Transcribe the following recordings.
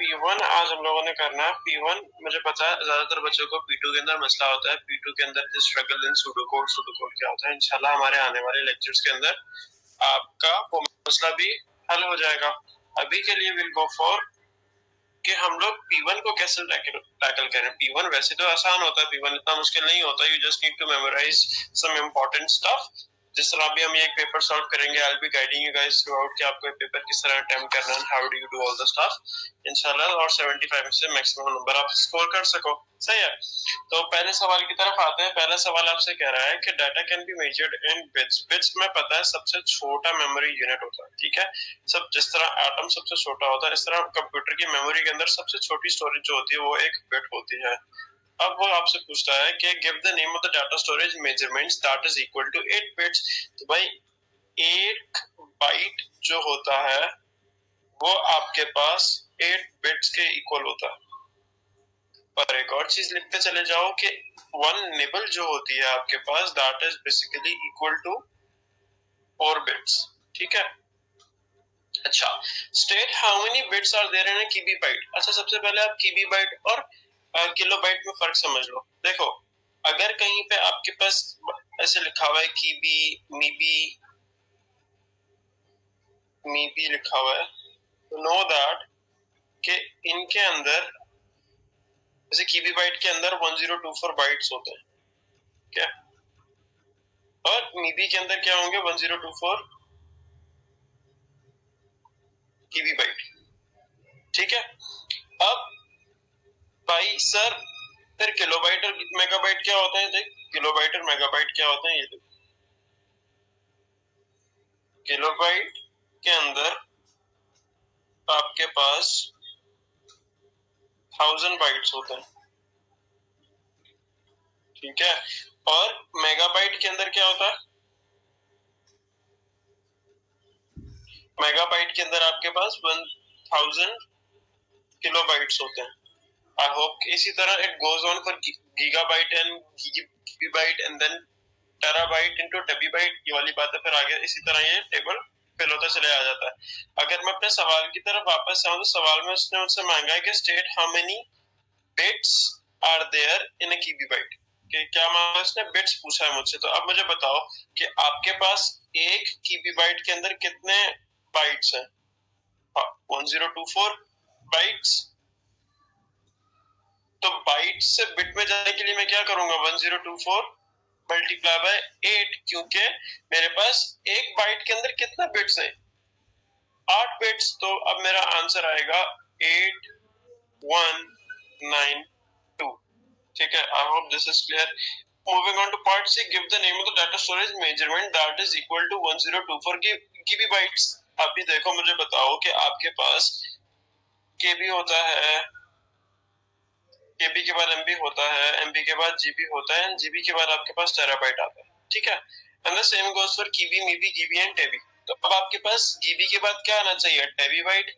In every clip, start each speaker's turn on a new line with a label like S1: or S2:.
S1: P1 आज हम लोगों ने करना है। P1 मुझे पता है ज्यादातर बच्चों को P2 के अंदर मसला होता है। P2 के अंदर जो स्ट्रगल इन सूडोकोड क्या होता है, इंशाल्लाह हमारे आने वाले लेक्चर्स के अंदर आपका वो मसला भी हल हो जाएगा। अभी के लिए विल गो फॉर कि हम लोग P1 को कैसे टैकल करें। P1 वैसे तो आसान होता है, P1 इतना मुश्किल नहीं होता। You just need to memorise some important stuff. जिस तरह अभी हम ये एक पेपर सॉल्व करेंगे, I will be guiding you guys throughout कि आपको पेपर किस तरह अटेम्प्ट करना है, how do you do all the stuff इंशाल्लाह, और 75 से मैक्सिमम नंबर आप स्कोर कर सको। सही है, तो पहले सवाल की तरफ आते हैं। पहला सवाल आपसे कह रहा है कि data can be measured in bits. Bits में पता है सबसे छोटा मेमोरी यूनिट होता है, ठीक है। सब जिस तरह एटम सबसे छोटा होता है, इस तरह कंप्यूटर की मेमोरी के अंदर सबसे छोटी स्टोरेज जो होती है वो एक बिट होती है। अब वो आपसे पूछता है कि give the name of the data storage measurements that is equal to 8 bits. तो भाई 1 बाइट जो होता है वो आपके पास 8 बिट्स के इक्वल होता है। और एक और चीज लिखते चले जाओ कि 1 निबल जो होती है आपके पास, that is basically equal to 4 bits, ठीक है। अच्छा, state how many bits are there in a kiwi byte. अच्छा, सबसे पहले आप कीबी बाइट और किलो बाइट में फर्क समझ लो। देखो, अगर कहीं पे आपके पास ऐसे लिखा हुआ है कीबी मीबी लिखा हुआ है, तो नो दैट कि इनके अंदर जैसे कीबी बाइट के अंदर 1024 बाइट्स होते हैं, क्या, और मीबी के अंदर क्या होंगे 1024 कीबी बाइट, ठीक है। अब भाई सर फिर किलोबाइट और मेगाबाइट क्या होते हैं? देख, किलोबाइट और मेगाबाइट क्या होते हैं, ये देख। किलोबाइट के अंदर आपके पास 1000 बाइट्स होते हैं, ठीक है। और मेगाबाइट के अंदर क्या होता है? मेगाबाइट के अंदर आपके पास 1000 किलोबाइट्स होते हैं। आई होप इसी तरह it goes on for gigabyte and gigabyte and then terabyte into tebibyte, ये वाली बात है। फिर आगे इसी तरह ये टेबल फिल होता चले आ जाता है। अगर मैं अपने सवाल की तरफ वापस आऊं, तो सवाल में उसने मुझसे मांगा है कि state how many bits are there in a kiwi bite, कि क्या मांगा उसने? बिट्स पूछा है मुझसे। तो अब मुझे बताओ कि आपके पास एक कीबी बाइट के अंदर कितने बाइट्स हैं? 1024 बाइट्स। तो बाइट से बिट में जाने के लिए मैं क्या करूंगा? 1024 मल्टीप्लाई बाय 8, क्योंकि मेरे पास एक बाइट के अंदर कितना बिट्स है? 8 बिट्स। तो अब मेरा आंसर आएगा 8192, ठीक है। I hope this is clear. Moving on to part C, give the name of the data storage measurement that is equal to 1024 kibibytes. अभी देखो, मुझे बताओ कि आपके पास केबी होता है, केबी के बाद एमबी होता है, एमबी के बाद जीबी होता है, एंड जीबी के बाद आपके पास टेराबाइट आता है, ठीक है। And the same goes for kibi, mebi, gibi and tebi. तो अब आपके पास गीबी के बाद क्या आना चाहिए? टेबीबाइट,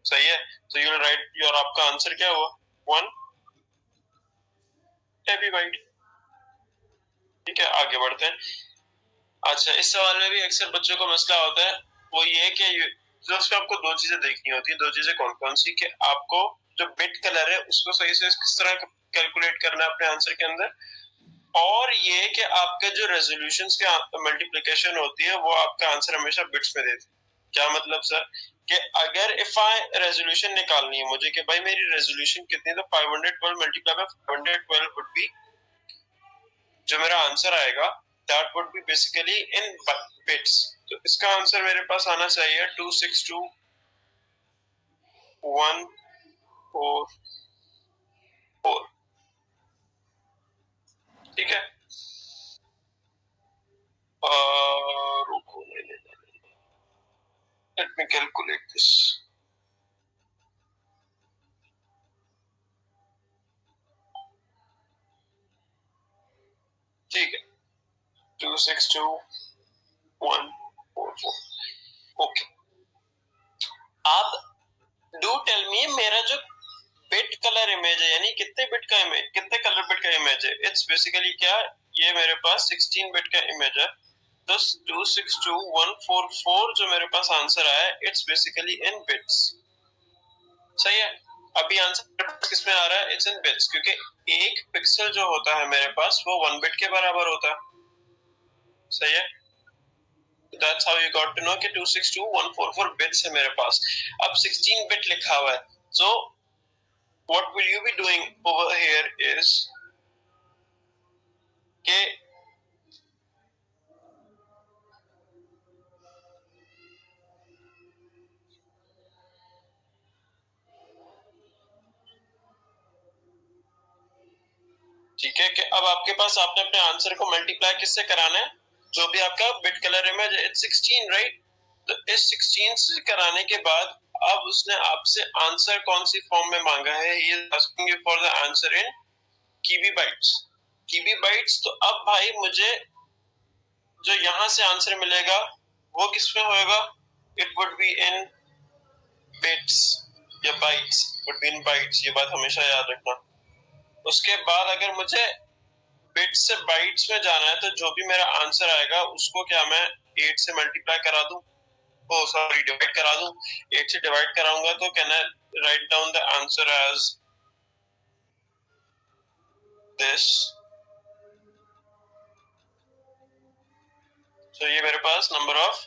S1: सही है। तो यू विल राइट योर, आपका आंसर क्या हुआ? 1 टेबीबाइट, ठीक है। आगे बढ़ते हैं। अच्छा, इस सवाल में भी अक्सर बच्चों को मसला होता है, वो ये कि जो आपको दो चीजें देखनी होती है। दो चीजें कौन कौन सी? कि आपको जो बिट कलर है उसको सही से किस तरह कैलकुलेट करना है अपने आंसर के अंदर, और ये कि आपके जो रेजोल्यूशंस के मल्टीप्लिकेशन होती है वो आपका आंसर हमेशा बिट्स में देती है। क्या मतलब सर? कि अगर इफ आई रेजोल्यूशन निकालनी है मुझे कि भाई मेरी रेजोल्यूशन कितनी, तो 512 मल्टीप्लाई बाय 512 वुड बी, जो मेरा आंसर आएगा that would be basically in bits. तो इसका आंसर मेरे पास आना चाहिए 262144, ठीक है। रुको, लेट मी कैलकुलेट दिस। ठीक है, 262144, ओके। आप डू टेल मी, मेरा जो बिट कलर इमेज है, यानी कितने बिट का इमेज, कितने कलर बिट का इमेज है? इट्स बेसिकली क्या, ये मेरे पास 16 बिट का इमेज है। तो 262144 जो मेरे पास आंसर आया, इट्स बेसिकली इन बिट्स, सही है। अभी आंसर किसमें आ रहा है? इट्स इन बिट्स, क्योंकि एक पिक्सल जो होता है मेरे पास वो 1 बिट के बराबर होता है। सही है। That's how you got to know कि 262,144 बिट्स है मेरे पास। अब 16 बिट लिखा हुआ है, so what will you be doing over here is कि ठीक है कि अब आपके पास आपने अपने आंसर को मल्टीप्लाई किससे कराना है? जो भी आपका बिट कलर इमेज है, इट्स 16, राइट? तो इस 16 से कराने के बाद अब उसने आपसे आंसर कौन सी फॉर्म में मांगा है? He is asking you for the answer in kiwi bytes. Kiwi bytes, तो अब भाई मुझे जो यहाँ से आंसर मिलेगा वो किसमें होगा? It would be in bits या bytes, would be in bytes. ये बात हमेशा याद रखना। उसके बाद अगर मुझे बिट्स से बाइट्स में जाना है तो जो भी मेरा आंसर आएगा उसको क्या मैं 8 से मल्टीप्लाई करा दूं? ओ सॉरी, डिवाइड करा दूं। 8 से डिवाइड कराऊंगा तो can I write down the answer as this. तो ये मेरे पास नंबर ऑफ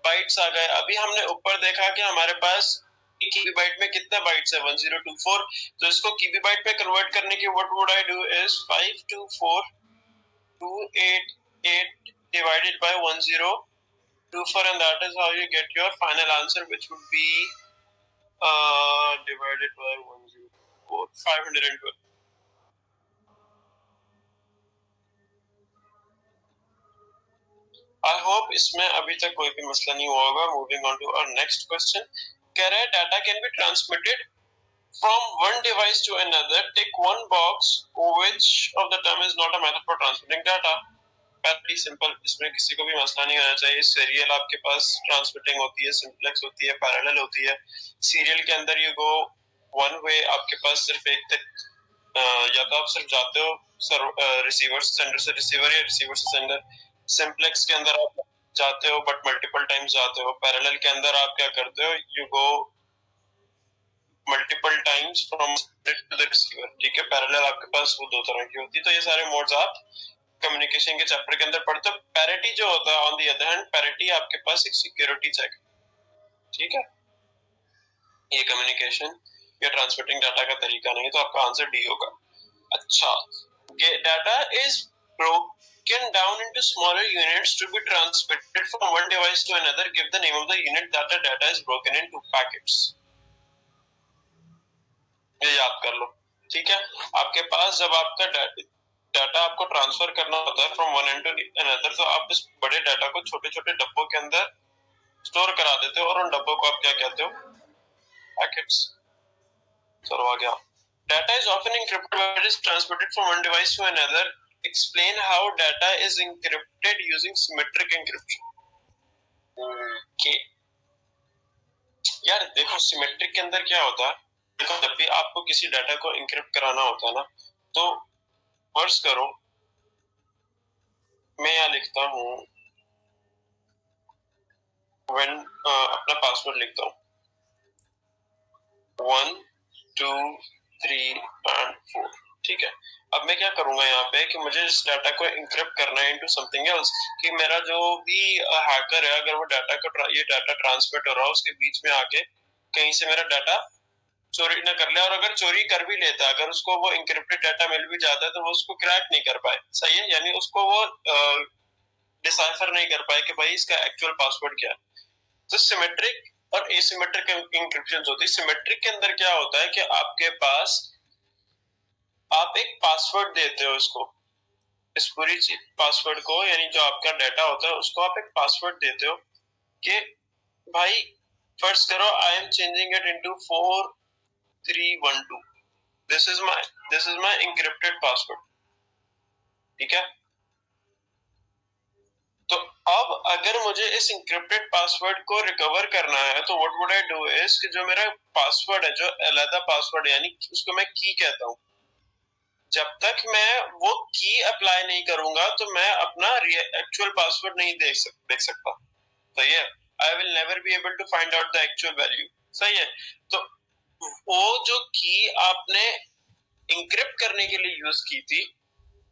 S1: बाइट्स आ गए। अभी हमने ऊपर देखा कि हमारे पास कीबी बाइट में कितने बाइट्स है? 1024। तो इसको कीबी बाइट में कन्वर्ट करने की what would I do is 524,288 divided by 1024, and that is how you get your final answer, which would be divided by 104, 512. I hope इसमें अभी तक कोई भी मसला नहीं हुआ होगा। Moving on to our next question. कह रहे हैं data can be transmitted from one device to another. Take one box. Which of the term is not a method for transmitting data? Very simple, इसमें किसी को भी मसला नहीं होना चाहिए। सीरियल आपके पास ट्रांसमिटिंग होती है, सिंपलेक्स होती है, पैरेलल होती है। सीरियल के अंदर यू गो वन वे, आपके पास सिर्फ एक तक या तो आप सिर्फ जाते हो रिसीवर से सेंडर से रिसीवर या रिसीवर से सेंडर। सिंपलेक्स के अंदर आप जाते हो बट मल्टीपल टाइम्स जाते हो। पैरेलल के अंदर आप क्या करते हो? You go multiple times from to the receiver. ठीक है, पैरेलल आपके पास वो दो तरह की होती है। तो ये सारे मोड्स आप कम्युनिकेशन के चैप्टर के अंदर पढ़ते हो। पैरिटी जो होता है, on the other hand, parity आपके पास एक सिक्योरिटी चेक। ठीक है, ये कम्युनिकेशन या ट्रांसमिटिंग डाटा का तरीका नहीं, तो आपका आंसर डी होगा। अच्छा, data is broken down into smaller units to be transmitted from one device to another. Give the name of the unit that the data is broken into packets. ये याद कर लो। ठीक है, आपके पास जब आपका डाटा आपको ट्रांसफर करना होता है from one end to another, तो आप इस बड़े डाटा को छोटे छोटे डब्बों के अंदर स्टोर करा देते हो और उन डब्बों को आप क्या कहते हो? पैकेट्स। चलो आ गया। Data is often encrypted when it is transmitted from one device to another. Explain how data is encrypted using symmetric encryption. Okay यार, देखो सिमेट्रिक के अंदर क्या होता है। देखो, जब भी आपको किसी डाटा को एन्क्रिप्ट कराना होता है ना, तो फर्ज करो मैं यहाँ लिखता हूँ अपना पासवर्ड लिखता हूँ 1 2 3 and 4। ठीक है, अब मैं क्या करूंगा यहाँ पे कि मुझे इस डाटा को एन्क्रिप्ट करना है इनटू समथिंग एल्स, कि मेरा जो भी हैकर है, अगर वो डाटा को ये डाटा ट्रांसमिट हो रहा है उसके बीच में आके कहीं से मेरा डाटा चोरी ना कर ले। और अगर चोरी कर भी लेता, अगर उसको वो एन्क्रिप्टेड डाटा मिल भी जाता है तो वो उसको क्रैक नहीं कर पाए। सही है, यानी उसको वो डिसाइफर नहीं कर पाए कि भाई इसका एक्चुअल पासवर्ड क्या है। तो सिमेट्रिक और एसिमेट्रिक एन्क्रिप्शन होती है। सिमेट्रिक के अंदर क्या होता है कि आपके पास आप एक पासवर्ड देते हो इसको, इस पूरी पासवर्ड को, यानी जो आपका डाटा होता है उसको आप एक पासवर्ड देते हो कि भाई फर्स्ट करो I am changing it into 4312। This is my encrypted password. ठीक है, तो अब अगर मुझे इस एन्क्रिप्टेड पासवर्ड को रिकवर करना है तो what would I do is कि जो मेरा पासवर्ड है, जो अलग पासवर्ड है, यानी उसको मैं की कहता हूँ, जब तक मैं वो की अप्लाई नहीं करूंगा तो मैं अपना एक्चुअल पासवर्ड नहीं देख सकता। तो ये I will never be able to find out the actual value. सही है, तो वो जो की आपने इंक्रिप्ट करने के लिए यूज की थी,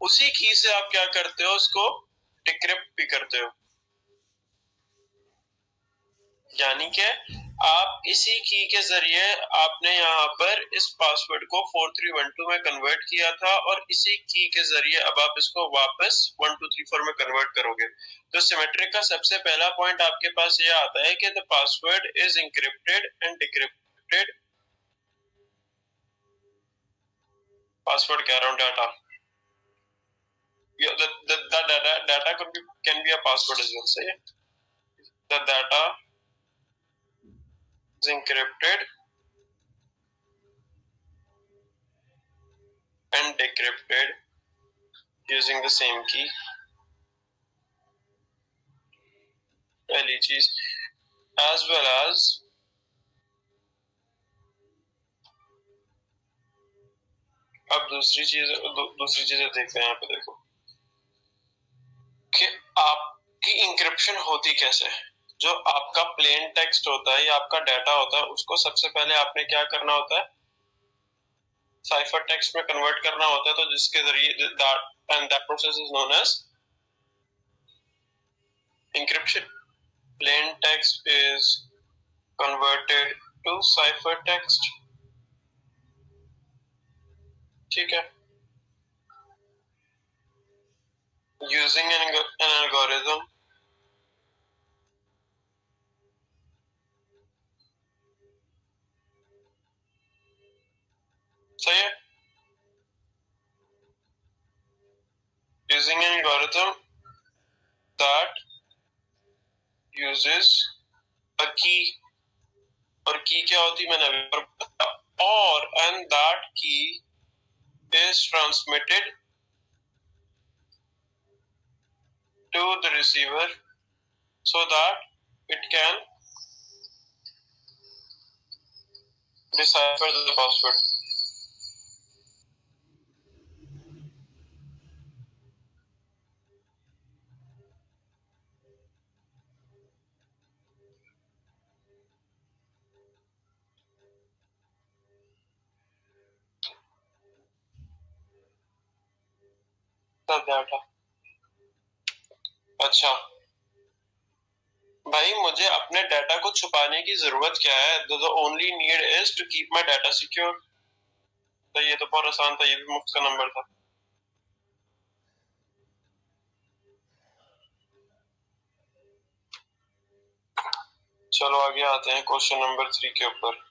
S1: उसी की से आप क्या करते हो, उसको डिक्रिप्ट भी करते हो। यानी कि आप इसी की के जरिए आपने यहाँ पर इस पासवर्ड को 4312 में कन्वर्ट किया था, और इसी की के जरिए अब आप इसको वापस 1234 में कन्वर्ट करोगे। तो सिमेट्रिक का सबसे पहला पॉइंट आपके पास ये आता है कि the password is encrypted and decrypted. Password कह रहा हूँ, data, the data can be a password as well. Say the data is encrypted and decrypted using the same key. पहली चीज, as well as अब दूसरी चीजें देखते हैं। यहाँ पे देखो कि आपकी इंक्रिप्शन होती कैसे है। जो आपका प्लेन टेक्स्ट होता है या आपका डाटा होता है, उसको सबसे पहले आपने क्या करना होता है, साइफर टेक्स्ट में कन्वर्ट करना होता है। तो जिसके जरिए that process is known as encryption. Plain text is converted to cipher text. ठीक है, using an algorithm सही है, using an algorithm that uses a key, और की क्या होती मैंने अभी बताया, और and that key is transmitted to the receiver so that it can decipher the password. The data. अच्छा भाई, मुझे अपने डाटा को छुपाने की जरूरत क्या है? The only need is to keep my data secure. तो ये तो बहुत आसान था, ये भी मुफ्त का नंबर था। चलो आगे आते हैं क्वेश्चन नंबर 3 के ऊपर।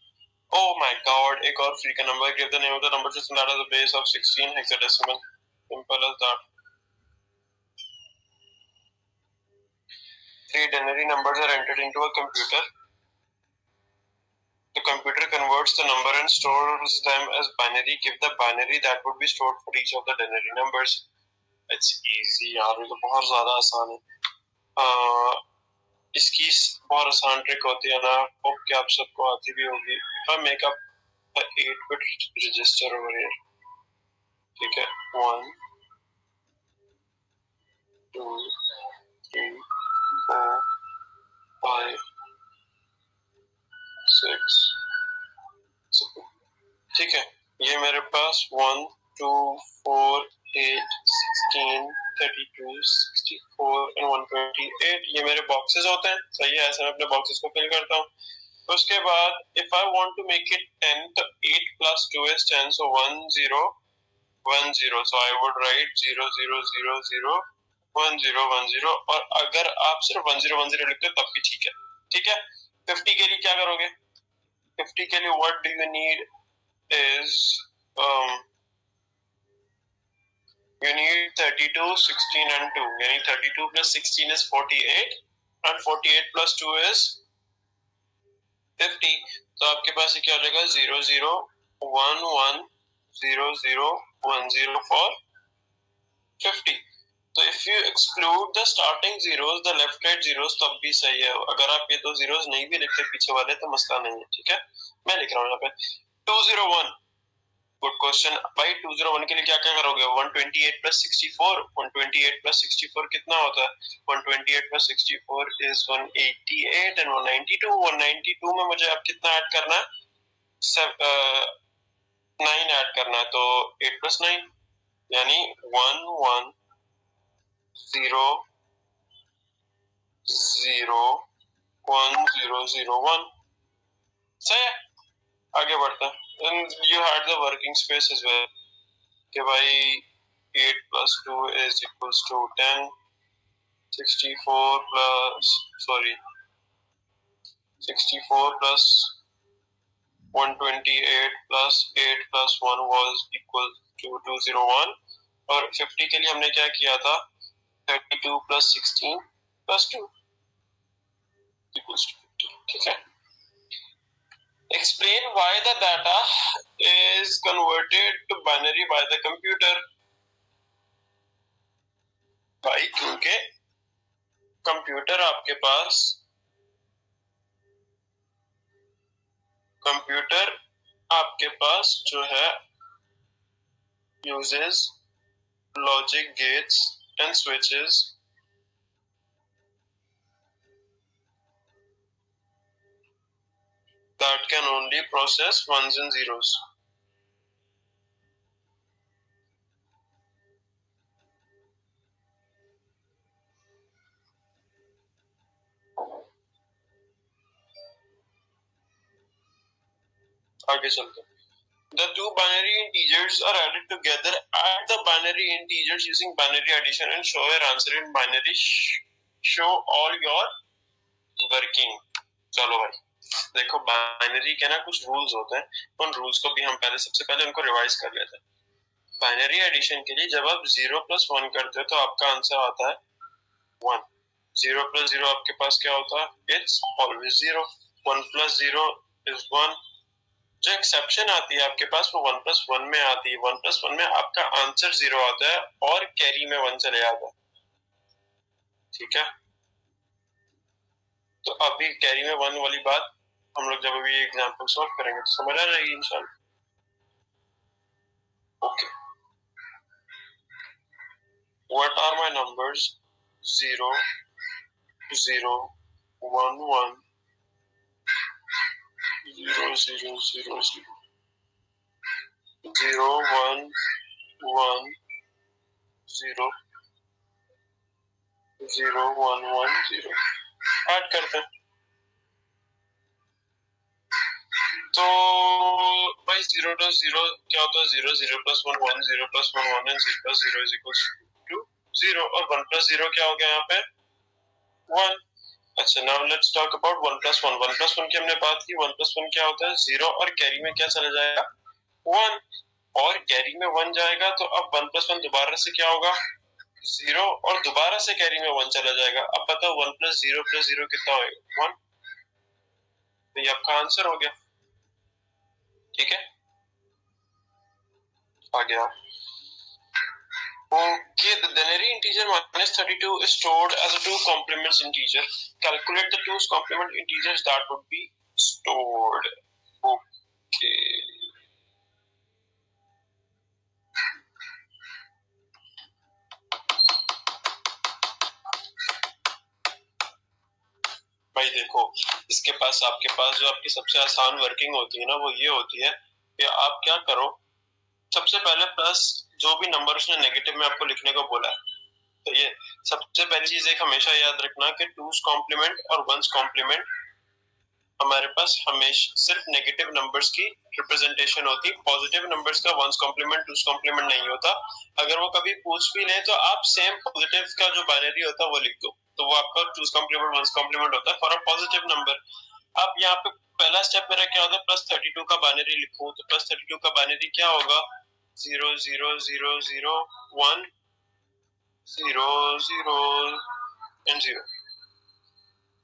S1: Oh my God, एक और फ्री का number. Give the name of the number system that has a base of 16 hexadecimal. Simple as that. 3 ternary numbers are entered into a computer. The computer converts the number and stores them as binary. Give the binary that would be stored for each of the ternary numbers. It's easy यार, ये तो बहुत ज्यादा आसान है। इसकी बहुत आसान ट्रिक होती है ना, होप कि आप सबको आती भी होगी। If I make up a 8-bit register over here, ठीक है, 1 2 3 4 5 6 7, ठीक है, ये मेरे पास 1 2 4 8 16 32 64 और 128 ये मेरे बॉक्सेस होते हैं। सही है, ऐसे मैं अपने बॉक्सेस को फिल करता हूँ। उसके बाद if I want to make it 10, तो 8 plus 2 is 10, so 1 0 1 0, so I would write 0 0 0 0 1 0 1 0, और अगर आप सिर्फ 1 0 1 0 लिखते हो तब भी ठीक है। ठीक है, 50 के लिए क्या करोगे? 50 के लिए what do you need is you need 32 16 and 2, यानी 32 plus 16 is 48 and 48 plus 2 is 50। तो आपके पास क्या हो जाएगा? 0 0 1 1 0 0 1 0 for 50। तो if you exclude the starting zeros, the left right zeros, तब भी सही है। अगर आप ये दो जीरोस नहीं भी लिखते पीछे वाले तो मसला नहीं है। ठीक है, मैं लिख रहा हूँ यहाँ पे 201। गुड क्वेश्चन भाई। 201 के लिए क्या क्या करोगे? 128 plus 64, 128 plus 64 कितना होता है? 128 plus 64 is 188 and 192। 192 में मुझे अब कितना ऐड करना है? 9 ऐड करना है, तो 8 + 9 यानी 1 1 0 0 1 0 0 1। सही है, आगे बढ़ते हैं। You had the working space as well कि भाई 8 + 2 = 10, 64 plus, sorry, 64 plus 128 plus 8 plus 1 was equal to 201। और 50 के लिए हमने क्या किया था, 32 plus 16 plus 2 equals to 50। ठीक है, explain why the data is converted to binary by the computer। भाई क्योंकि कंप्यूटर आपके पास जो है uses logic gates and switches that can only process ones and zeros। आगे चलते हैं। The two binary integers are added together. Add the binary integers using binary addition and show your answer in binary। Show all your working। चलो भाई देखो, binary के ना कुछ rules होते हैं, उन रूल्स को भी हम सबसे पहले उनको रिवाइज कर लेते हैं। बाइनरी एडिशन के लिए जब आप 0 + 1 करते हो तो आपका आंसर आता है 1। 0 + 0 आपके पास क्या होता है, इट्स ऑलवेज 0। 1 + 0 is 1। जो एक्सेप्शन आती है आपके पास वो 1 + 1 में आती है। 1 + 1 में आपका आंसर 0 आता है और कैरी में 1 चले जाता है। ठीक है, तो अभी कैरी में 1 वाली बात हम लोग जब अभी एग्जांपल सॉल्व करेंगे तो समझ आ जाएगी इंशाल्लाह। Okay, what are my numbers 0 0 1 1 0 0 0 0 1 1 0 0 1 1 0। Add करते हैं तो भाई 0 + 0 क्या होता है, 0 0 + 1 1 0 + 1 1 and 0 + 0 = 0। और 1 + 0 क्या हो गया यहाँ पे, 1। अच्छा, नाउ लेट्स टॉक अबाउट 1 + 1। 1 + 1 की हमने बात की। 1 + 1 क्या होता है, 0 और कैरी में क्या चला जाएगा, 1। और कैरी में 1 जाएगा तो अब 1 + 1 दोबारा से क्या होगा, 0 और दोबारा से कैरी में 1 चला जाएगा। अब बताओ 1 + 0 + 0 कितना होगा, 1। तो ये आपका आंसर हो गया। ठीक है, आ गया। Okay, the binary integer -32 is stored as a 2 complements integer. Calculate the 2 complement integers that would be stored। Okay, भाई देखो, इसके पास आपके पास जो आपकी सबसे आसान वर्किंग होती है ना, वो ये होती है कि आप क्या करो, सबसे पहले प्लस जो भी नंबर उसने नेगेटिव में आपको लिखने को बोला है, तो ये सबसे पहली चीज एक हमेशा याद रखना कि 2's कॉम्प्लीमेंट और 1's कॉम्प्लीमेंट हमारे पास हमेशा सिर्फ नेगेटिव नंबर्स की रिप्रेजेंटेशन होती है। पॉजिटिव नंबर्स का 1's कॉम्प्लीमेंट 2's कॉम्प्लीमेंट नहीं होता। अगर वो कभी पूछ भी ले तो आप सेम पॉजिटिव का जो बाइनरी होता है वो लिख दो, तो वो आपका 2's कॉम्प्लीमेंट 1's कॉम्प्लीमेंट होता है फॉर अ पॉजिटिव नंबर। अब यहाँ पे पहला स्टेप मेरा क्या होता है, +32 का बाइनरी लिखूं, तो +32 का बाइनरी क्या होगा, 0 0 0 0 1 0 0 and 0।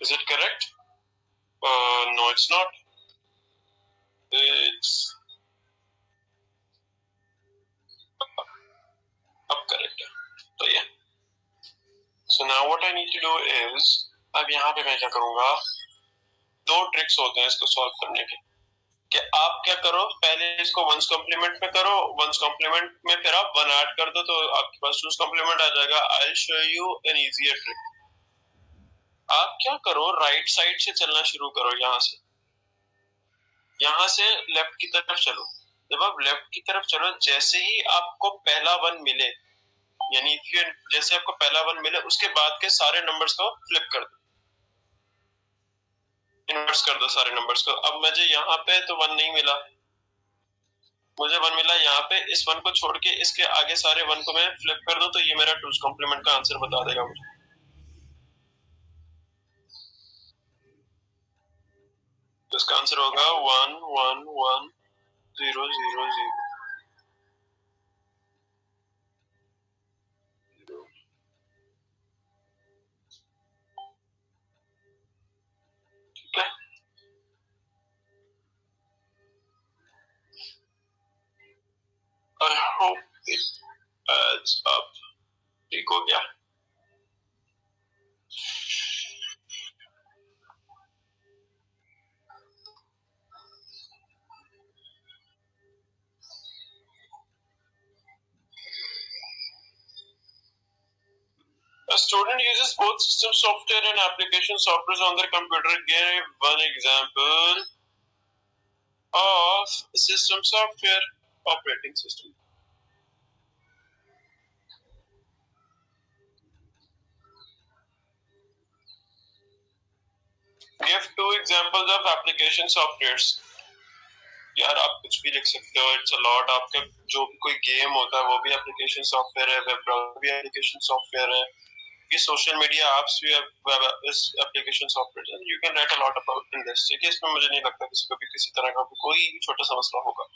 S1: Is it correct? No, it's not। It's अब करेक्ट है, तो ये। So now what I need to do is, अब यहाँ पे मैं क्या करूंगा, दो ट्रिक्स होते हैं इसको सॉल्व करने के, कि आप क्या करो, पहले इसको 1's कॉम्प्लीमेंट में करो, 1's कॉम्प्लीमेंट में फिर आप 1 ऐड कर दो तो आपके पास 2's कॉम्प्लीमेंट आ जाएगा। I'll show you an easier trick। आप क्या करो, राइट साइड से चलना शुरू करो, यहाँ से यहाँ से लेफ्ट की तरफ चलो। जब आप लेफ्ट की तरफ चलो, जैसे ही आपको पहला वन मिले, यानी फिर जैसे आपको पहला वन मिले, उसके बाद के सारे नंबर्स को फ्लिप कर दो, इन्वर्स कर दो सारे नंबर्स को। अब मुझे यहाँ पे तो वन नहीं मिला, मुझे वन मिला यहाँ पे, इस वन को छोड़ के इसके आगे सारे वन को मैं फ्लिप कर दूं तो ये मेरा टूज कॉम्प्लीमेंट का आंसर बता देगा मुझे। तो इसका आंसर होगा 1 1 1 0 0 0। ठीक है, I hope it adds up. ठीक हो गया। A student uses both system software and application software on their computer. Give one example of system software operating system. Give two examples of application softwares. यार आप कुछ भी लिख सकते हो, इट्स अ लॉट। आपका जो भी कोई गेम होता है वो भी एप्लीकेशन सॉफ्टवेयर है, वेब ब्राउज़र भी एप्लीकेशन सॉफ्टवेयर है, ये सोशल मीडिया एप्स भी इस एप्लीकेशन सॉफ्टवेयर है। You can write a lot about in this. ठीक है, इसमें मुझे नहीं लगता किसी को भी किसी तरह का कोई भी छोटा सा मसला होगा।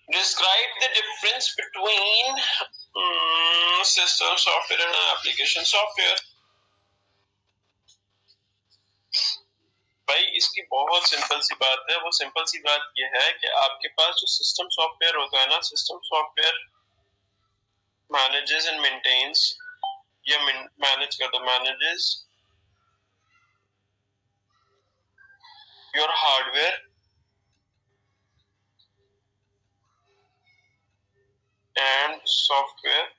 S1: Describe the difference between system software and application software. भाई इसकी बहुत सिंपल सी बात है। वो सिंपल सी बात ये है कि आपके पास जो सिस्टम सॉफ्टवेयर होता है ना, system software manages and maintains, या मैनेज कर दो, manages your hardware and software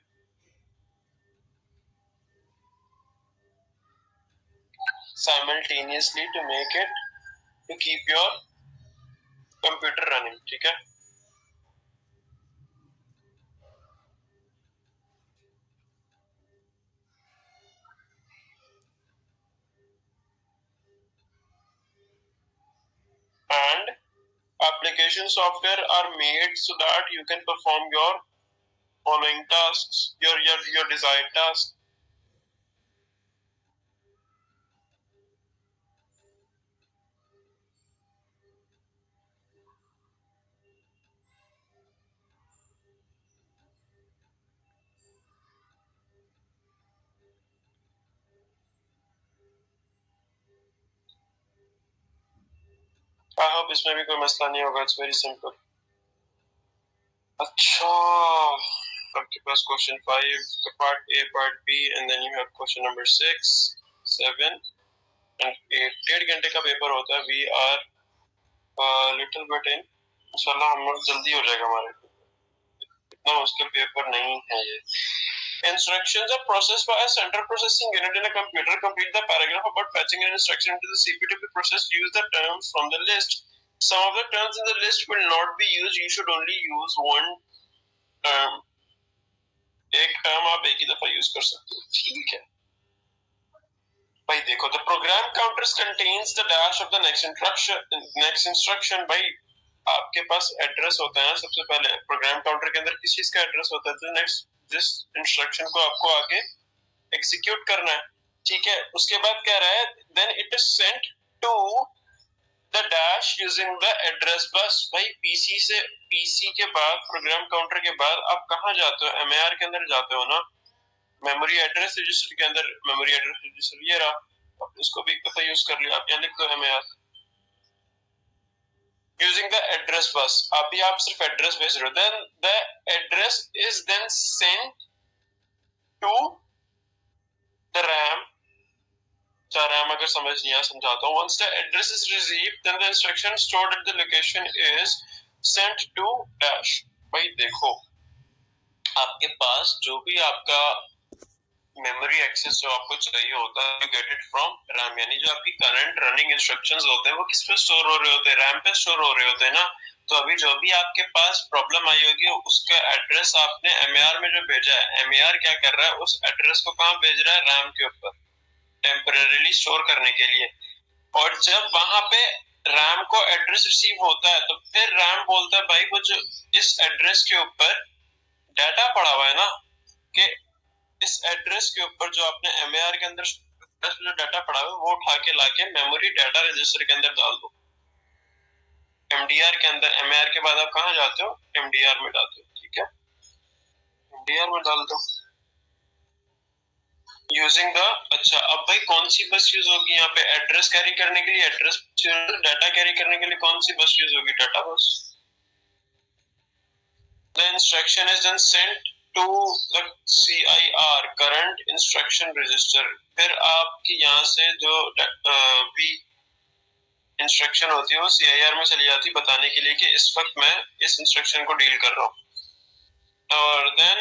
S1: simultaneously to make it, to keep your computer running। ठीक है, and application software are made so that you can perform your following tasks, your desired tasks। I hope इसमें भी कोई मसला नहीं होगा, it's very simple. अच्छा, आपके पास question 5 part A part B and then you have question number 6 7 and 8। 1.5 घंटे का पेपर होता है। We are little bit in, इंशाल्लाह हम लोग जल्दी हो जाएगा हमारे, इतना मुश्किल पेपर नहीं है ये। Instructions are processed by a central processing unit in a computer. Complete the paragraph about fetching an instruction into the CPU to be processed. Use the terms from the list. Some of the terms in the list will not be used. You should only use one term. एक term आप एक ही दफा use कर सकते हो। ठीक है भाई, देखो, the program counters contains the dash of the next instruction। भाई आपके पास एड्रेस होता है ना, सबसे पहले प्रोग्राम काउंटर के अंदर किस चीज का एड्रेस होता है, तो नेक्स्ट जिस इंस्ट्रक्शन को आपको आगे एग्जीक्यूट करना है। ठीक है, उसके बाद कह रहा है then it is sent to the dash using the address bus. भाई पीसी के बाद, प्रोग्राम काउंटर के बाद आप कहाँ जाते हो? एमएआर के अंदर जाते हो ना, मेमोरी एड्रेस रजिस्टर के अंदर। मेमोरी एड्रेस रजिस्टर ये रहा, अब इसको भी एक दफा यूज कर लिया। आप यहाँ लिख दो MAR using the address bus। अभी आप सिर्फ एड्रेस भेज रहे हो, then the address is then sent to the RAM। RAM अगर समझ नहीं आया समझाता हूँ। Once the address is received, then the instruction stored at the location is sent to dash। भाई देखो, आपके पास जो भी आपका मेमोरी एक्सेस जो आपको चाहिए होता है, you get it from RAM, यानी जो आपकी करंट रनिंग इंस्ट्रक्शंस होते हैं वो किस पे स्टोर हो रहे होते हैं, रैम पे स्टोर हो रहे होते हैं ना। तो अभी जो भी आपके पास प्रॉब्लम आई होगी उसका एड्रेस आपने एमएआर में जो भेजा है, एमएआर क्या कर रहा है, उस एड्रेस को कहाँ भेज रहा है, रैम के ऊपर टेम्परेरीली स्टोर करने के लिए। और जब वहां पे रैम को एड्रेस रिसीव होता है तो फिर रैम बोलता है भाई वो जो इस एड्रेस के ऊपर डाटा पड़ा हुआ है ना, कि इस एड्रेस के ऊपर जो आपने एमएआर के अंदर जो डाटा पड़ा हुआ है वो उठा के लाके मेमोरी डाटा रजिस्टर के अंदर डाल दो। एमडीआर के अंदर, एमएआर के बाद आप कहाँ जाते हो, एमडीआर में डालते हो, ठीक है, एमडीआर में डाल दो यूजिंग द। अच्छा अब भाई कौन सी बस यूज होगी यहाँ पे, एड्रेस कैरी करने के लिए एड्रेस, डाटा कैरी करने के लिए कौन सी बस यूज होगी, data bus. The instruction is then sent to the CIR current instruction register. फिर आपकी यहाँ से जो भी इंस्ट्रक्शन होती है वो CIR में चली जाती है बताने के लिए कि इस वक्त मैं इस इंस्ट्रक्शन को डील कर रहा हूँ। और देन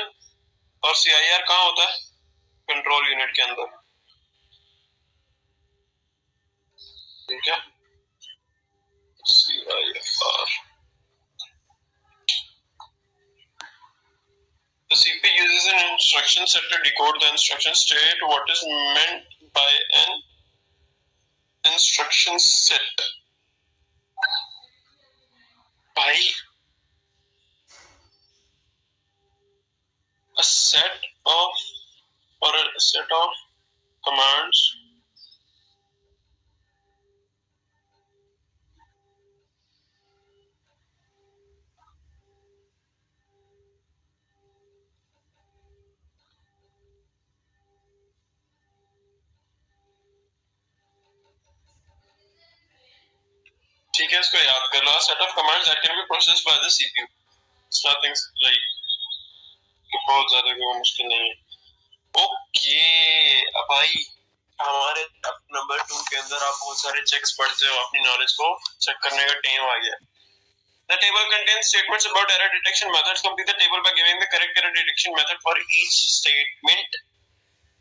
S1: और CIR कहाँ होता है, कंट्रोल यूनिट के अंदर, ठीक है, CIR। The CPU uses an instruction set to decode the instruction state. What is meant by an instruction set? भाई a set of or a set of commands ठीक है, इसको याद कर लो, set of commands that can be processed by the CPU. It's nothing like बहुत ज्यादा कोई मुश्किल नहीं है। ओके अब भाई हमारे नंबर 2 के अंदर आप बहुत सारे चेक्स पढ़ते हो, अपनी नॉलेज को चेक करने का टाइम आ गया। The table contains statements about error detection methods. Complete the table by giving the correct error detection method for each statement.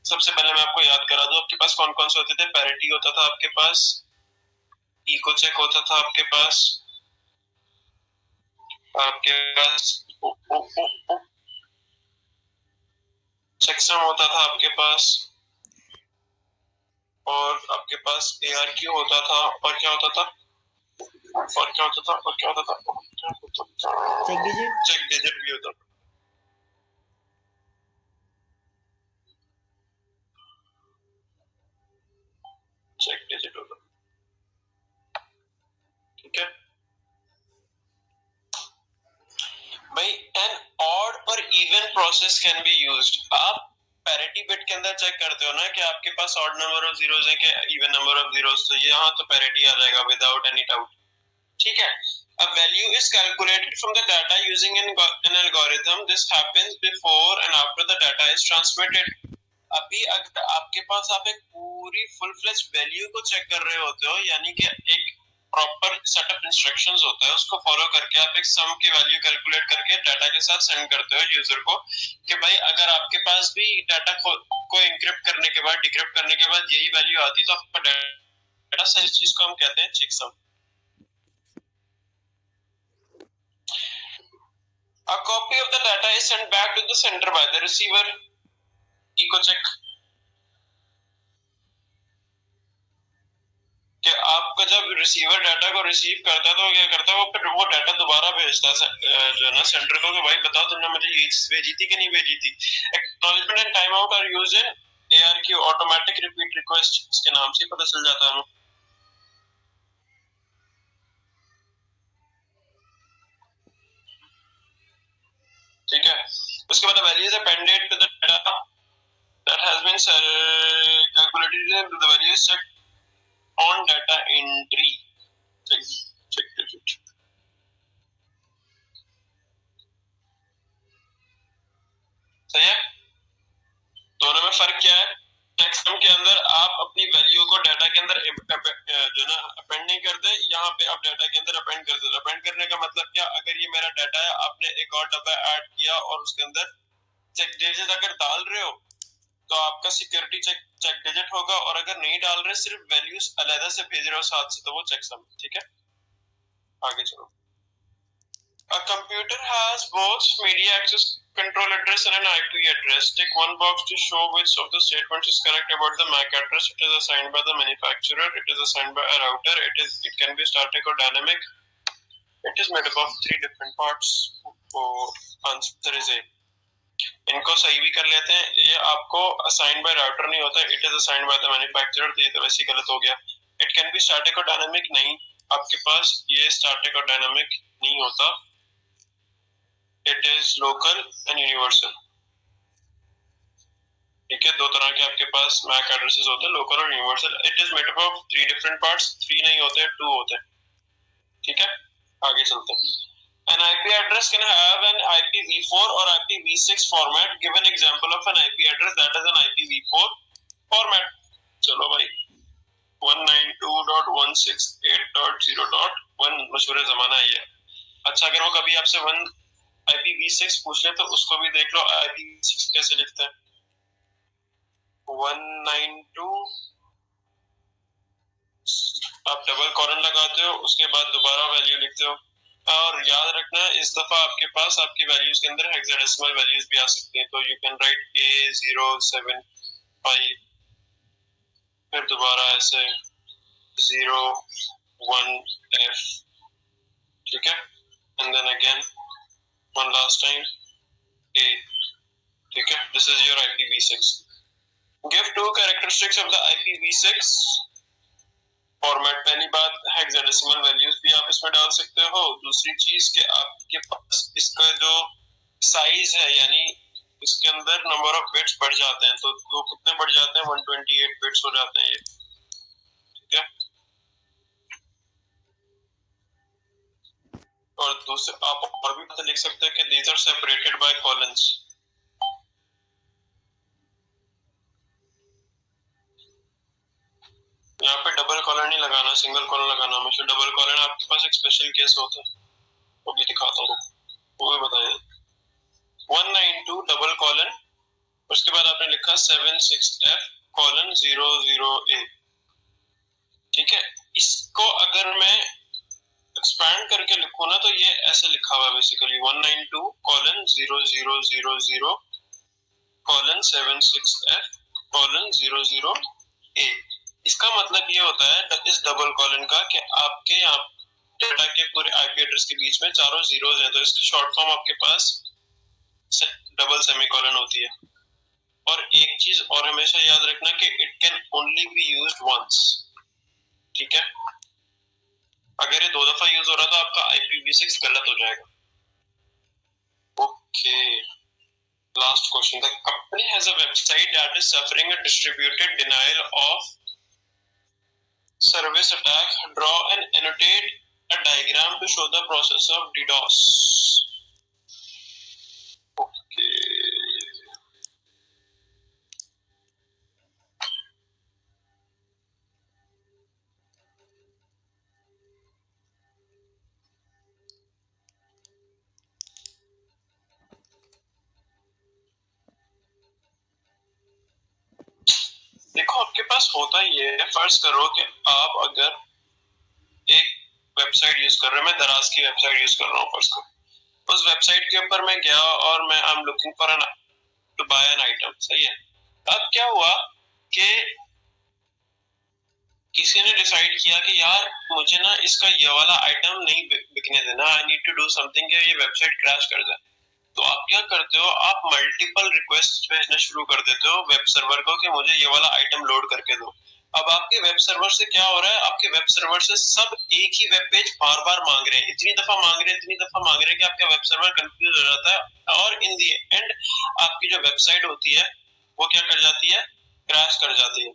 S1: सबसे पहले मैं आपको याद करा दूं आपके पास कौन कौन से होते थे, पैरिटी होता था आपके पास, इको चेक होता था आपके पास, चेकसम होता था आपके पास, और आपके पास ARQ होता था, और क्या होता था, और क्या होता था, और क्या होता था, चेक डिजिट भी होता था। चेक डिजिट होता, ठीक है भाई। एन ऑड और even process can be used. आप पैरिटी बिट के अंदर चेक करते हो ना कि आपके पास ऑड नंबर ऑफ जीरोस है कि इवन नंबर ऑफ जीरोस, तो यहाँ तो पैरिटी आ जाएगा विदाउट एनी डाउट, ठीक है। A value is calculated from the data using an algorithm. This happens before and after the data is transmitted. अभी अगर आपके पास आप एक पूरी फुल फ्लेज वैल्यू को चेक कर रहे होते हो, यानी कि एक प्रॉपर सेट ऑफ इंस्ट्रक्शंस होता है, उसको फॉलो करके आप एक सम की वैल्यू कैलकुलेट करके डाटा के साथ सेंड करते हो यूजर को कि भाई अगर आपके पास भी डाटा को एन्क्रिप्ट करने के बाद, डिक्रिप्ट करने के बाद यही वैल्यू आती तो आपका डाटा सही, चीज को हम कहते हैं checksum. A copy of the data is sent back to the sender by the receiver. Echo check. कि आपका जब रिसीवर डाटा को रिसीव करता है तो क्या करता है, वो फिर वो डाटा दोबारा भेजता है जो ना सेंडर को, भाई बताओ तुमने मुझे ये चीज भेजी थी कि नहीं भेजी थी। Acknowledgement and time out are used in ARQ, automatic repeat request, इसके नाम से पता चल जाता है। ठीक है, उसके बाद values appended to the data that has been calculated into the values checked on data entry. Check digit. सही है, दोनों में फर्क क्या है, चेकसम के अंदर आप अपनी वैल्यू को डाटा के अंदर जो ना अपेंड नहीं करते, यहाँ पे आप डाटा के अंदर अपेंड करते हो। अपेंड करने का मतलब क्या, अगर ये मेरा डाटा है, आपने एक और डब्बा ऐड किया और उसके अंदर चेक डिजिट अगर डाल रहे हो तो आपका सिक्योरिटी चेक डिजिट होगा, और अगर नहीं डाल रहे सिर्फ वैल्यूज अलग से भेज रहे हो साथ से, तो वो चेकसम। ठीक है, आगे चलो। A computer has both media access control address and an IP address. Tick one box to show which of the statements is correct about the MAC address. It is assigned by the manufacturer. It is assigned by a router. It can be static or dynamic. It is made up of 3 different parts. So answer is A. इनको सही भी कर लेते हैं। ये आपको assign bye router नहीं होता, it is assigned by the manufacturer, तो ये तो वैसे गलत हो गया। इट कैन बी स्टैटिक और डायनामिक, नहीं, आपके पास ये स्टैटिक और डायनामिक नहीं होता, it is local and universal. ठीक है, दो तरह के आपके पास मैक एड्रेसेस होते हैं, लोकल और universal. It is made up of 3 different parts, 3 नहीं होते, 2 होते हैं। ठीक है, आगे चलते हैं। An IP address can have an IPv4 or IPv6 format. Give an example of an IP address that is an IPv4 format. चलो भाई, 192.168.0.1 मशहूर जमाना है ये। अच्छा, अगर वो कभी आपसे IPv6 पूछ ले तो उसको भी देख लो, IPv6 कैसे लिखते हैं। 192, आप डबल कॉलन लगाते हो, उसके बाद दोबारा वैल्यू लिखते हो। और याद रखना, इस दफा आपके पास आपकी वैल्यूज के अंदर हेक्साडेसिमल वैल्यूज भी आ सकती हैं, तो यू कैन राइट A075, फिर दोबारा ऐसे 01F, ठीक है, and then again one last time A, ठीक है, this is your IPv6। Give 2 characteristics of the IPv6 format. पहली बात, हेक्साडेसिमल वैल्यूज भी आप इसमें डाल सकते हो। दूसरी चीज कि आपके पास इसका जो साइज है, यानी इसके अंदर नंबर ऑफ बिट्स बढ़ जाते हैं, तो वो कितने बढ़ जाते हैं, 128 बिट्स हो जाते हैं ये। ठीक है, और दूसरे आप और भी पता लिख सकते हैं कि these are separated by columns. यहाँ पे डबल कॉलन नहीं लगाना, सिंगल कॉलन लगाना। हमेशा डबल कॉलन आपके पास एक स्पेशल केस होता है, वो भी दिखाता हूँ, वो भी बताया। 192 डबल कॉलन, उसके बाद आपने लिखा 76F:00A। ठीक है, इसको अगर मैं एक्सपैंड करके लिखूं ना, तो ये ऐसे लिखा हुआ है बेसिकली 192:00:766F:00A। इसका मतलब ये होता है इस डबल कॉलन का कि आपके यहाँ डेटा के पूरे आईपी एड्रेस के बीच में चारों जीरोज हैं, तो इसकी शॉर्ट फॉर्म आपके पास डबल सेमीकोलन होती है। और एक चीज और हमेशा याद रखना कि it can only be used once. ठीक है, अगर ये 2 दफा यूज हो रहा तो आपका IPv6 गलत हो जाएगा। Okay, last question. The company has a website that is suffering a distributed denial of service attack. Draw and annotate a diagram to show the process of DDoS. Okay. देखो, आपके पास होता ही है, फर्ज करो कि आप अगर एक वेबसाइट यूज कर रहे हो, मैं दराज की वेबसाइट यूज कर रहा हूँ, फर्ज करो उस वेबसाइट के ऊपर मैं गया और मैं I am looking for an to buy an item, सही है। अब क्या हुआ कि किसी ने डिसाइड किया कि यार मुझे ना इसका ये वाला आइटम नहीं बिकने देना, I need to do something कि ये वेबसाइट क्रैश कर जाए। तो आप क्या करते हो, आप मल्टीपल रिक्वेस्ट भेजना शुरू कर देते हो वेब सर्वर को कि मुझे ये वाला आइटम लोड करके दो। अब आपके वेब सर्वर से क्या हो रहा है, आपके वेब सर्वर से सब एक ही वेब पेज बार बार मांग रहे हैं, इतनी दफा मांग रहे हैं, इतनी दफा मांग रहे हैं कि आपका वेब सर्वर कंफ्यूज हो जाता है, और इन दी एंड आपकी जो वेबसाइट होती है वो क्या कर जाती है, क्रैश कर जाती है।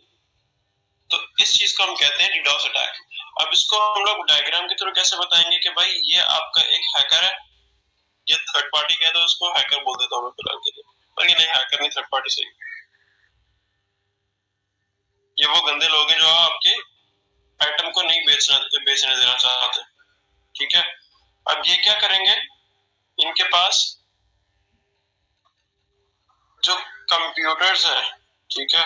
S1: तो इस चीज को हम कहते हैं DDoS अटैक। अब इसको हम लोग डायग्राम के थ्रू कैसे बताएंगे कि भाई ये आपका एक हैकर है, ये थर्ड पार्टी कह दो, उसको हैकर बोल देता हूँ मैं फिलहाल के लिए, बल्कि नहीं, हैकर नहीं, थर्ड पार्टी सही। ये वो गंदे लोग हैं जो आपके आइटम को नहीं बेचने देना चाहते। ठीक है, अब ये क्या करेंगे, इनके पास जो कंप्यूटर्स हैं, ठीक है,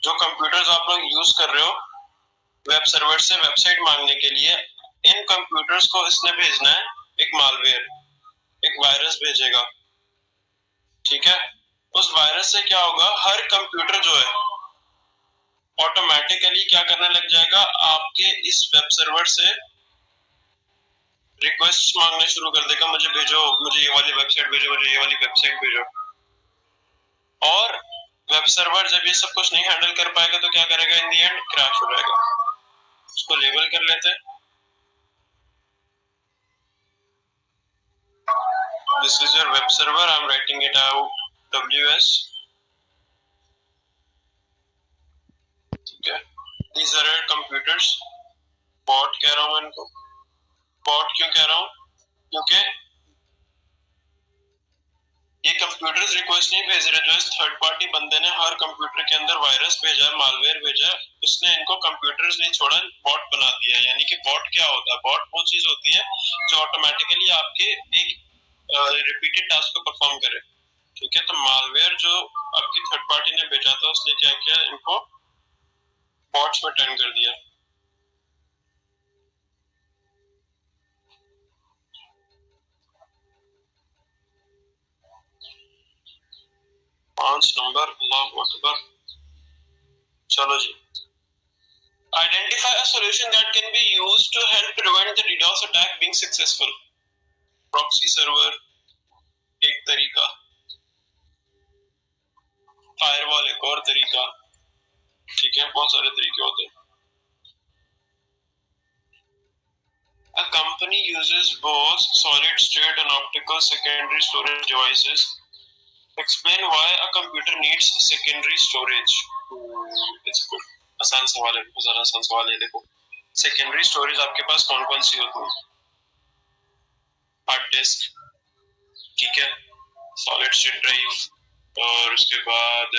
S1: जो कंप्यूटर्स आप लोग यूज कर रहे हो वेब सर्वर से वेबसाइट मांगने के लिए, इन कंप्यूटर्स को इसने भेजना है एक मालवेयर, एक वायरस भेजेगा। ठीक है, उस वायरस से क्या होगा, हर कंप्यूटर जो है ऑटोमेटिकली क्या करने लग जाएगा, आपके इस वेब सर्वर से रिक्वेस्ट मांगना शुरू कर देगा, मुझे भेजो, मुझे ये वाली वेबसाइट भेजो, मुझे ये वाली वेबसाइट भेजो। और वेब सर्वर जब ये सब कुछ नहीं हैंडल कर पाएगा तो क्या करेगा, इन दी एंड क्रैश हो जाएगा। उसको लेबल कर लेते हैं, this is your web server, I am writing it out WS। ठीक है, these are your computers. Bot कह रहा हूं मैं इनको, बॉट क्यों कह रहा हूं, क्योंकि ये कंप्यूटर्स रिक्वेस्ट नहीं भेज रहे, जो इस थर्ड पार्टी बंदे ने हर कंप्यूटर के अंदर वायरस भेजा है, मालवेयर भेजा है, उसने इनको कंप्यूटर्स नहीं छोड़ा, बॉट बना दिया। यानी कि बॉट क्या होता है, बॉट वो चीज होती है जो ऑटोमेटिकली आपके एक रिपीटेड टास्क को परफॉर्म करे। ठीक है, तो मालवेयर जो आपकी थर्ड पार्टी ने भेजा था उसने क्या किया, इनको बॉट्स में टर्न कर दिया। पांच नंबर, अल्लाह अकबर। चलो जी, identify a solution that can be used to help prevent the DDoS attack being successful। Proxy server एक तरीका, फायरवॉल एक और तरीका। ठीक है, बहुत सारे तरीके होते हैं। A company uses both solid state and optical secondary storage devices। Explain why a computer needs secondary storage। It's good। आसान सवाल है, बहुत ज्यादा आसान सवाल है। देखो, सेकेंडरी स्टोरेज आपके पास कौन कौन सी होती है, हार्ड डिस्क, ठीक है, सॉलिड स्टेट ड्राइव, और उसके बाद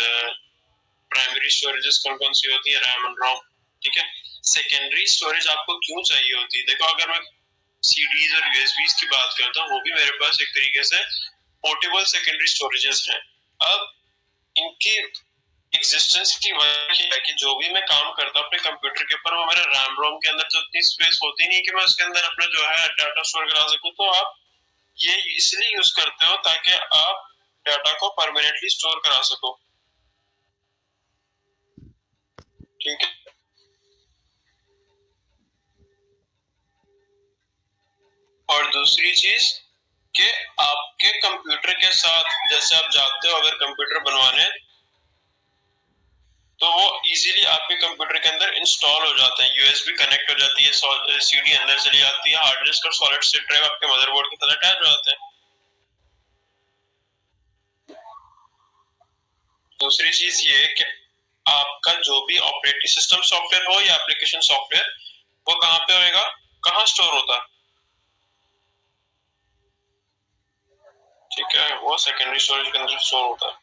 S1: प्राइमरी स्टोरेजेस कौन कौन सी होती है, रैम एंड रोम। ठीक है, सेकेंडरी स्टोरेज आपको क्यों चाहिए होती है, देखो अगर मैं सीडीज और यूएसबीज की बात करता हूँ, वो भी मेरे पास एक तरीके से पोर्टेबल सेकेंडरी स्टोरेजेस हैं। अब इनकी एग्जिस्टेंस की वजह है कि जो भी मैं काम करता हूँ अपने कंप्यूटर के ऊपर, वो मेरे रैम रोम के अंदर तो इतनी स्पेस होती नहीं कि मैं उसके अंदर अपना जो है डाटा स्टोर करा सकूं। तो आप ये इसलिए यूज करते हो ताकि आप डाटा को परमानेंटली स्टोर करा सको। ठीक है, और दूसरी चीज कि आपके कंप्यूटर के साथ जैसे आप जाते हो अगर कंप्यूटर बनवाने, तो वो इजीली आपके कंप्यूटर के अंदर इंस्टॉल हो जाते हैं, यूएसबी कनेक्ट हो जाती है, सीडी अंदर चली जाती है, हार्ड डिस्क और सॉलिड स्टेट ड्राइव आपके मदरबोर्ड के साथ अटैच हो जाते हैं। दूसरी चीज ये है कि आपका जो भी ऑपरेटिंग सिस्टम सॉफ्टवेयर हो या एप्लीकेशन सॉफ्टवेयर, वो कहाँ पे होएगा, कहाँ स्टोर होता है। ठीक है, वो सेकेंडरी स्टोरेज के अंदर स्टोर होता है।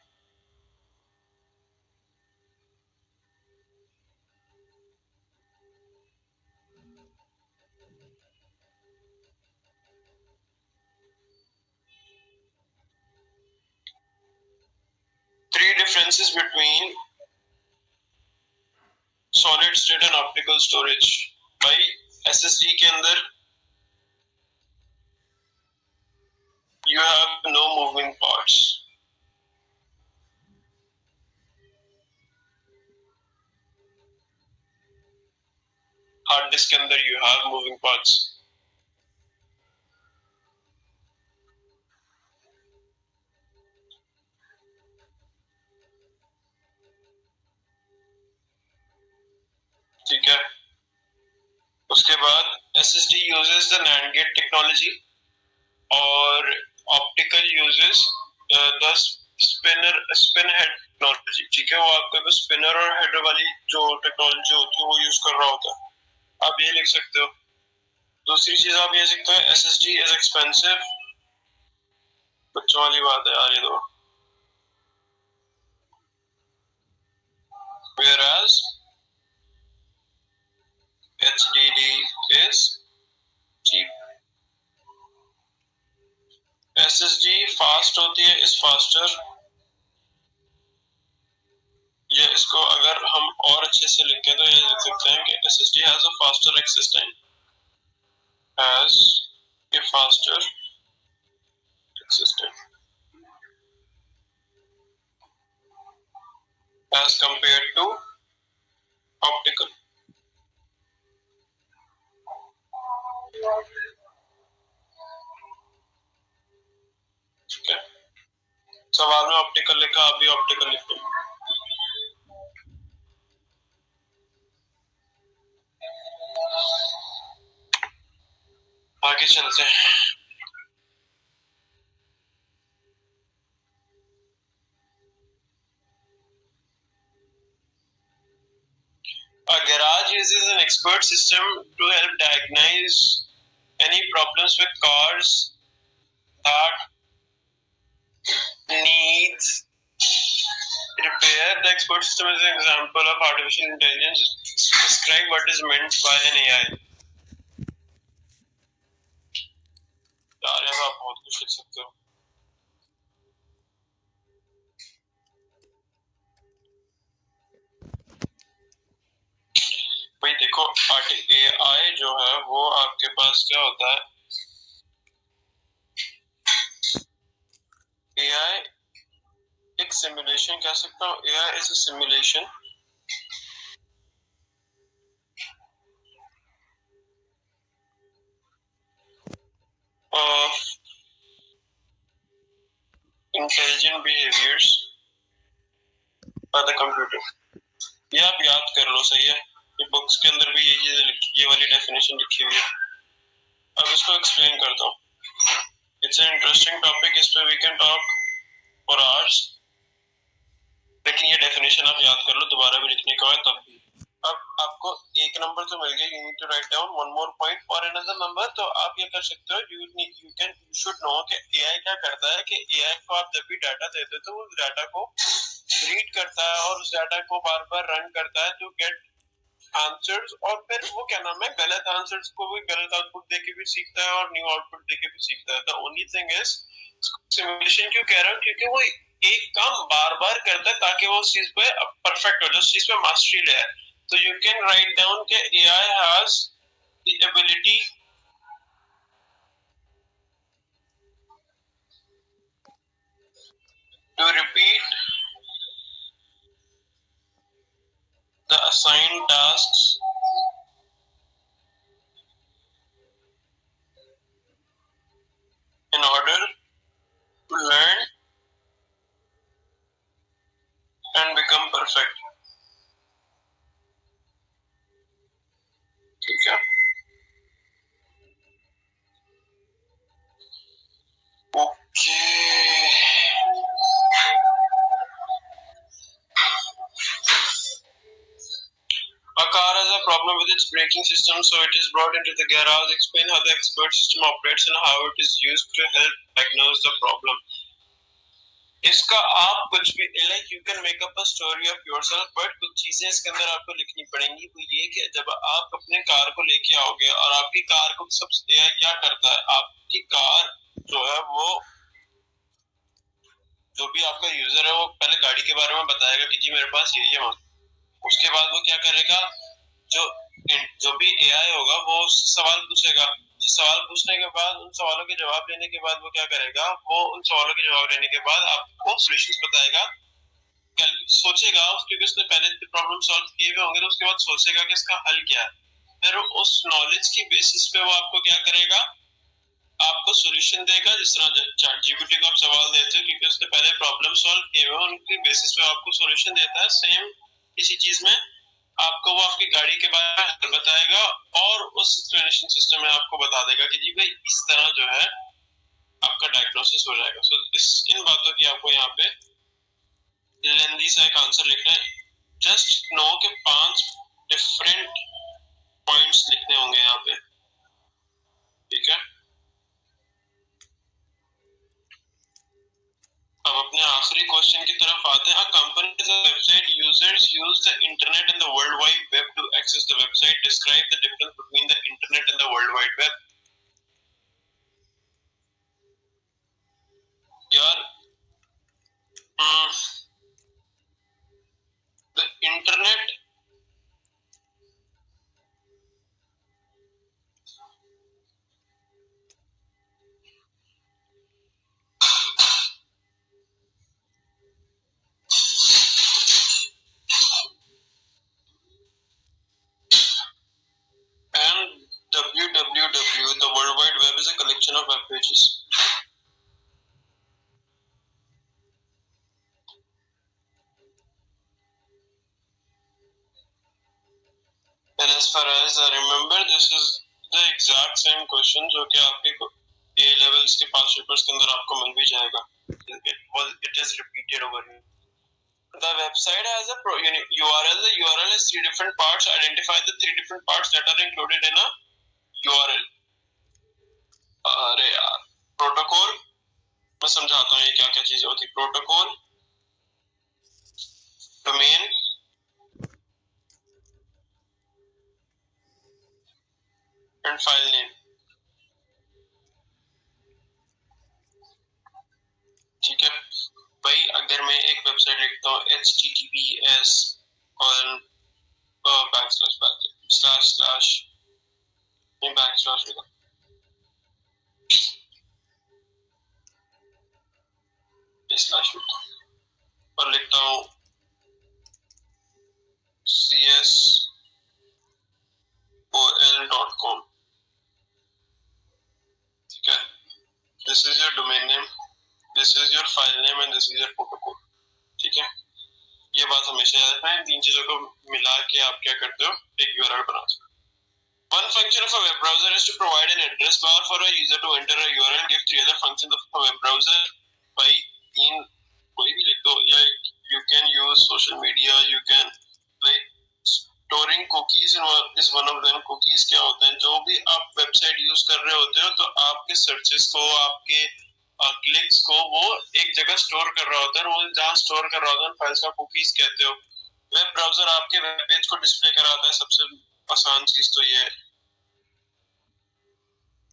S1: Three differences between solid state and optical storage। भाई SSD के अंदर you have no moving parts। Hard disk के अंदर you have moving parts। ठीक है, उसके बाद SSD uses the NAND gate technology और optical uses the spin head technology. ठीक है, वो आपका स्पिनर और हेड वाली जो टेक्नोलॉजी होती है वो यूज कर रहा होता है। आप ये लिख सकते हो। दूसरी चीज आप ये लिखते हो, SSD इज एक्सपेंसिव। बच्चों वाली बात है यार ये तो। whereas HDD is cheap। SSD fast होती है, इज फास्टर, से लिखें तो ये लिख सकते हैं कि SSD has a faster access time, has a faster access time as compared to optical. ठीक है, सवाल में ऑप्टिकल लिखा, आप भी ऑप्टिकल लिखो। आगे चलते हैं। A garage uses an expert system to help diagnose any problems with cars that needs repair. The expert system is an example of artificial intelligence. Describe what is meant by an AI. यार आप बहुत कुछ लिख सकते हो। भाई देखो, AI जो है वो आपके पास क्या होता है, AI एक सिमुलेशन कह सकता हूँ। AI is a simulation of intelligent behaviors by the computer। ये आप याद कर लो, सही है। ये बुक्स के अंदर भी ये वाली डेफिनेशन लिखी हुई है। अब इसको एक्सप्लेन करता हूँ। इट्स एन इंटरेस्टिंग टॉपिक, इस पे we can talk for hours, लेकिन ये डेफिनेशन आप याद कर लो, दोबारा भी लिखने का है तब भी। अब आपको एक नंबर तो मिल गया, you need to write down one more point for another number. तो आप ये कर सकते हो, यू शुड नो कि एआई क्या करता है कि एआई को आप जब भी डाटा देते हो तो उस डाटा को रीड करता है और उस डाटा को बार बार रन करता है टू गेट आंसर्स, और फिर वो क्या नाम है, गलत आंसर्स को भी गलत आउटपुट देके भी सीखता है और न्यू आउटपुट देके भी सीखता है। The only thing is simulation क्यों कह रहा हूँ, क्योंकि वो एक काम बार बार करता है ताकि वो उस चीज पे परफेक्ट हो जाए, उस चीज पे मास्टरी ले। So you can write down that AI has the ability to repeat the assigned tasks in order to learn and become perfect. ठीक है, okay. A car has a problem with its braking system, so it is brought into the garage. Explain how the expert system operates and how it is used to help diagnose the problem. इसका आप कुछ भी like you can make up a story of yourself, but कुछ चीजें इसके अंदर आपको लिखनी पड़ेंगी। वो ये कि जब आप अपने कार को लेके आओगे और आपकी कार को सबसे AI क्या करता है, आपकी कार जो है वो जो भी आपका यूजर है वो पहले गाड़ी के बारे में बताएगा कि जी मेरे पास ये है। उसके बाद वो क्या करेगा, जो जो भी AI होगा वो सवाल पूछेगा। सवाल पूछने के बाद उन सवालों के जवाब देने के बाद वो क्या करेगा, वो उन सवालों के जवाब देने के बाद आपको सॉल्यूशंस बताएगा, सोचेगा, क्योंकि उसने पहले प्रॉब्लम सॉल्व किए हुए होंगे, तो उसके बाद सोचेगा कि इसका हल क्या है। फिर उस नॉलेज की बेसिस पे वो आपको क्या करेगा, आपको सॉल्यूशन देगा। जिस तरह चैट जीपीटी को आप सवाल देते हो, क्योंकि उसने पहले प्रॉब्लम सॉल्व किए हुए, उनकी बेसिस पे आपको सॉल्यूशन देता है। सेम इसी चीज में आपको वो आपकी गाड़ी के बारे में बताएगा और उस एक्सप्लेनेशन सिस्टम में आपको बता देगा कि जी भाई इस तरह जो है आपका डायग्नोसिस हो जाएगा। सो इन बातों की आपको यहाँ पे लेंदी सा एक आंसर लिखना है। जस्ट नो के 5 डिफरेंट पॉइंट्स लिखने होंगे यहाँ पे, ठीक है। अब अपने आखिरी क्वेश्चन की तरफ आते हैं। Companies website users use the internet and the world wide web to access the website. Describe the difference between the internet and the world wide web. यार the internet as far as I remember, this is the exact same question जो कि आपके A levels के past papers के अंदर आपको मिल भी जाएगा. It is repeated over here. The website has a URL. The URL has 3 different parts. Identify the 3 different parts that are included in a URL. अरे यार, प्रोटोकॉल मैं समझाता हूँ ये क्या क्या चीजें होती. Protocol, domain, and file name. ठीक है भाई, अगर मैं एक वेबसाइट लिखता हूँ https और // मैं बैकस्लैश लिखा और लिखता हूँ csol.com. ठीक है, this is your domain name, this is your file name and this is your protocol. ठीक है, ये बात हमेशा याद रखना है. 3 चीजों को मिला के आप क्या करते हो, एक यूआरएल बनाते हो. One function of a web browser is to provide an address bar for a user to enter a URL. Give 3 other functions of a web browser. भाई 3 कोई भी लिख दो. या you can use social media, you can like storing cookies is one of them. Cookies क्या होते हैं? जो भी आप वेबसाइट यूज कर रहे होते हो तो आपके सर्चेस को, आपके क्लिक्स को वो एक जगह स्टोर कर रहा होता है. वो जहाँ स्टोर कर रहा होता है फाइल्स का कुकीज कहते हो. वेब ब्राउजर आपके वेब पेज को डिस्प्ले कराता है. सबसे आसान चीज तो ये है.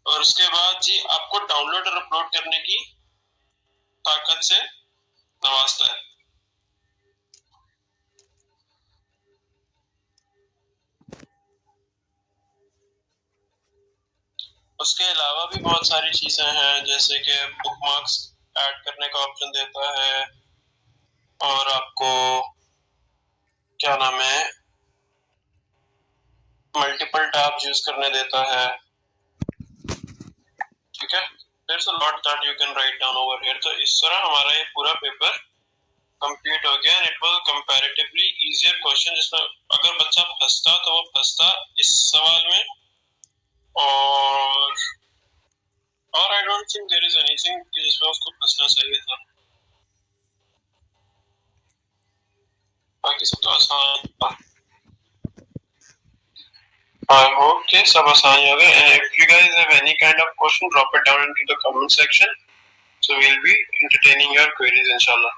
S1: और उसके बाद जी आपको डाउनलोड और अपलोड करने की ताकत से नवाजता है. उसके अलावा भी बहुत सारी चीजें हैं, जैसे कि बुकमार्क्स ऐड करने का ऑप्शन देता है और आपको क्या नाम है मल्टीपल टैब्स यूज करने देता है. ठीक है, there's a lot that you can write down over here. तो इस तरह हमारा ये पूरा पेपर कंप्लीट हो गया. It was comparatively easier question, जिसमें अगर बच्चा फंसता तो वो फंसता इस सवाल में. और I don't think there is anything जिसमें उसको फंसना चाहिए था. बाकी सब तो आसान था. I hope कि सब आसान ही होगा. And if you guys have any kind of question, drop it down into the comment section. So we'll be entertaining your queries inshallah.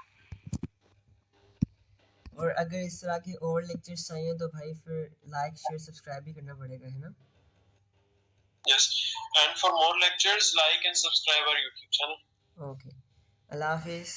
S2: और अगर इस तरह के और लेक्चर्स चाहिए तो भाई फिर लाइक शेयर सब्सक्राइब भी करना पड़ेगा, है ना?
S1: Yes, and for more lectures, like and subscribe our YouTube channel.
S2: Okay. Allah Hafiz.